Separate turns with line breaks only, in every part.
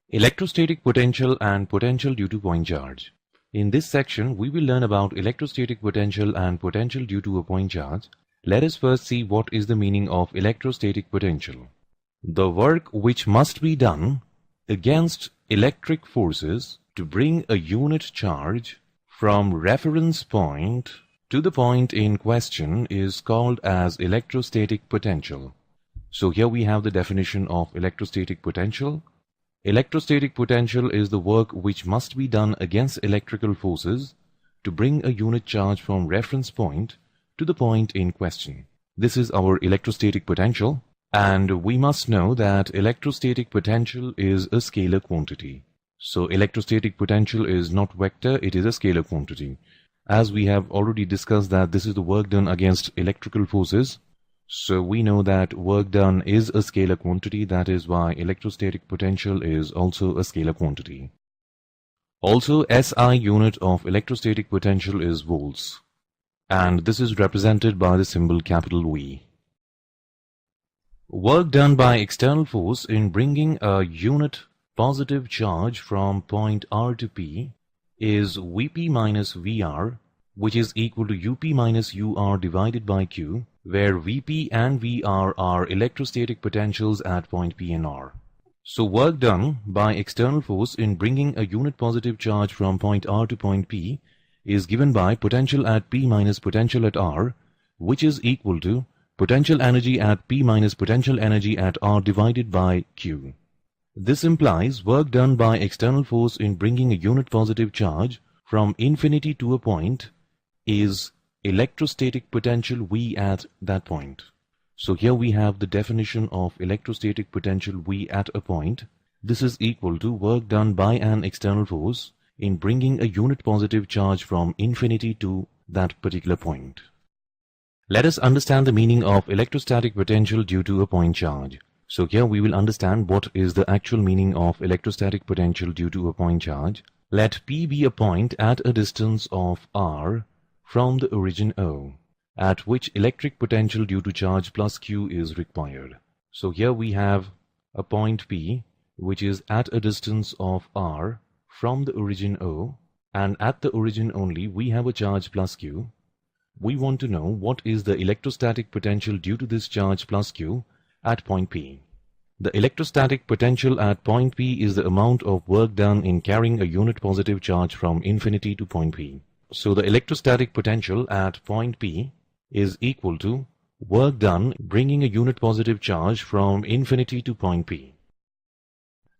Electrostatic potential and potential due to point charge. In this section, we will learn about electrostatic potential and potential due to a point charge. Let us first see what is the meaning of electrostatic potential. The work which must be done against electric forces to bring a unit charge from reference point to the point in question is called as electrostatic potential. So here we have the definition of electrostatic potential. Electrostatic potential is the work which must be done against electrical forces to bring a unit charge from reference point to the point in question. This is our electrostatic potential, and we must know that electrostatic potential is a scalar quantity. So electrostatic potential is not vector, it is a scalar quantity. As we have already discussed that this is the work done against electrical forces, so we know that work done is a scalar quantity. That is why electrostatic potential is also a scalar quantity. Also, SI unit of electrostatic potential is volts, and this is represented by the symbol capital V. Work done by external force in bringing a unit positive charge from point R to P is Vp minus Vr, which is equal to Up minus Ur divided by Q, where Vp and Vr are electrostatic potentials at point P and R. So work done by external force in bringing a unit positive charge from point R to point P is given by potential at P minus potential at R, which is equal to potential energy at P minus potential energy at R divided by Q. This implies work done by external force in bringing a unit positive charge from infinity to a point is electrostatic potential V at that point. So here we have the definition of electrostatic potential V at a point. This is equal to work done by an external force in bringing a unit positive charge from infinity to that particular point. Let us understand the meaning of electrostatic potential due to a point charge. So here we will understand what is the actual meaning of electrostatic potential due to a point charge. Let P be a point at a distance of R from the origin O, at which electric potential due to charge plus Q is required. So here we have a point P which is at a distance of R from the origin O, and at the origin only we have a charge plus Q. We want to know what is the electrostatic potential due to this charge plus Q at point P. The electrostatic potential at point P is the amount of work done in carrying a unit positive charge from infinity to point P. So the electrostatic potential at point P is equal to work done bringing a unit positive charge from infinity to point P.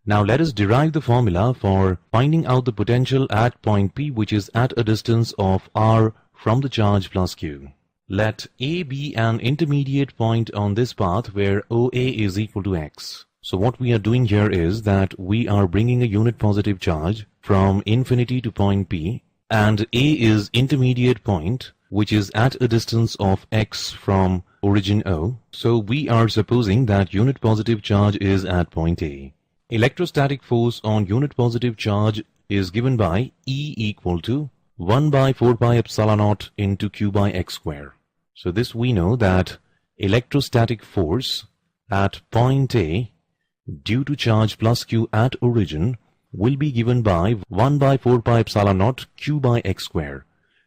Now let us derive the formula for finding out the potential at point P, which is at a distance of R from the charge plus Q. Let A be an intermediate point on this path where OA is equal to X. So what we are doing here is that we are bringing a unit positive charge from infinity to point P, and A is intermediate point which is at a distance of X from origin O. So we are supposing that unit positive charge is at point A. Electrostatic force on unit positive charge is given by E equal to 1 by 4 pi epsilon naught into Q by X square. So this we know that electrostatic force at point A due to charge plus Q at origin will be given by 1 by 4 pi epsilon naught Q by X square,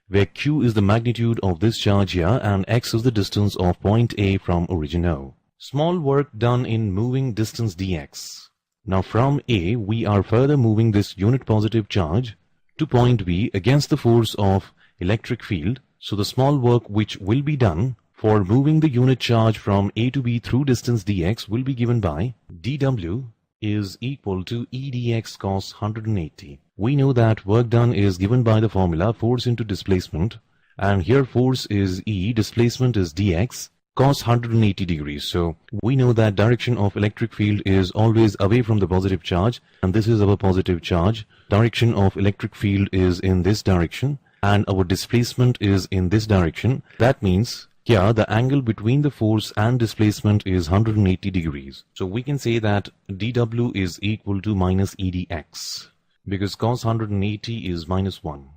where Q is the magnitude of this charge here and X is the distance of point A from origin O. Small work done in moving distance dx. Now from A we are further moving this unit positive charge to point B against the force of electric field. So the small work which will be done for moving the unit charge from A to B through distance dx will be given by dW is equal to E dx cos 180. We know that work done is given by the formula force into displacement, and here force is E, displacement is dx, cos 180 degrees. So we know that direction of electric field is always away from the positive charge, and this is our positive charge. Direction of electric field is in this direction, and our displacement is in this direction. That means here the angle between the force and displacement is 180 degrees. So we can say that dW is equal to minus EDX, because cos 180 is minus 1.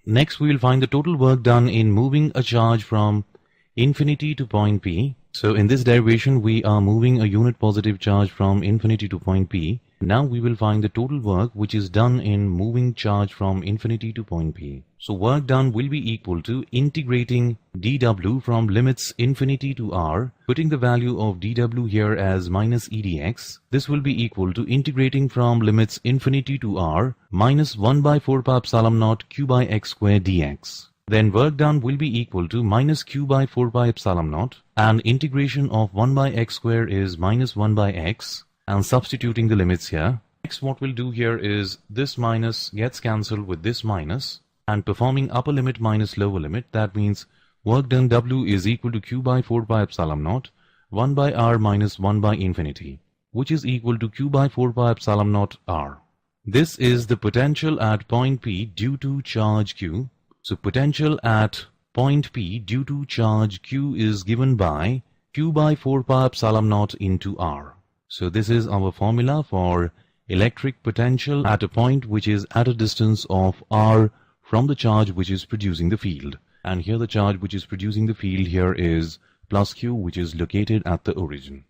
Next we will find the total work done in moving a charge from infinity to point P. So in this derivation we are moving a unit positive charge from infinity to point P, Now we will find the total work which is done in moving charge from infinity to point P. So work done will be equal to integrating dw from limits infinity to r, putting the value of dw here as minus edx. This will be equal to integrating from limits infinity to r minus 1 by 4 pi epsilon naught q by x square dx. Then work done will be equal to minus q by 4 pi epsilon naught, and integration of 1 by x square is minus 1 by x, and substituting the limits here. Next what we'll do here is this minus gets cancelled with this minus, and performing upper limit minus lower limit, that means work done w is equal to q by 4 pi epsilon naught 1 by r minus 1 by infinity, which is equal to q by 4 pi epsilon naught r. This is the potential at point P due to charge q. So potential at point P due to charge q is given by q by 4 pi epsilon naught into r. So this is our formula for electric potential at a point which is at a distance of r from the charge which is producing the field. And here the charge which is producing the field here is plus q, which is located at the origin.